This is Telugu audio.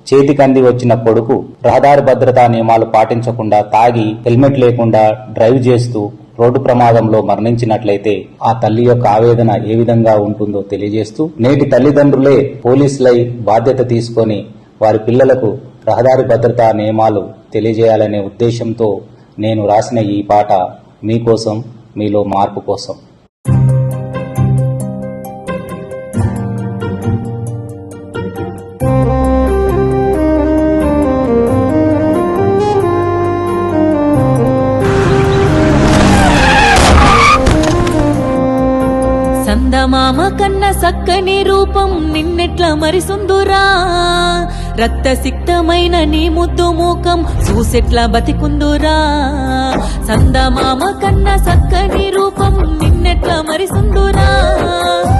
చేతికంది వచ్చిన కొడుకు రహదారి భద్రతా నియమాలు పాటించకుండా తాగి హెల్మెట్ లేకుండా డ్రైవ్ చేస్తూ రోడ్డు ప్రమాదంలో మరణించినట్లయితే ఆ తల్లి యొక్క ఆవేదన ఏ విధంగా ఉంటుందో తెలియజేస్తూ నేటి తల్లిదండ్రులే పోలీసులై బాధ్యత తీసుకొని వారి పిల్లలకు రహదారి భద్రతా నియమాలు తెలియజేయాలనే ఉద్దేశంతో నేను రాసిన ఈ పాట మీకోసం, మీలో మార్పు కోసం. సందమామ కన్న సక్కని రూపం నిన్నెట్ల మరిసుందురా, రక్తసిక్తమైన నీ ముద్దు మూకం చూసెట్ల బతికుందురా. సందమామ కన్న సక్కని రూపం నిన్నెట్ల మరిసుందురా,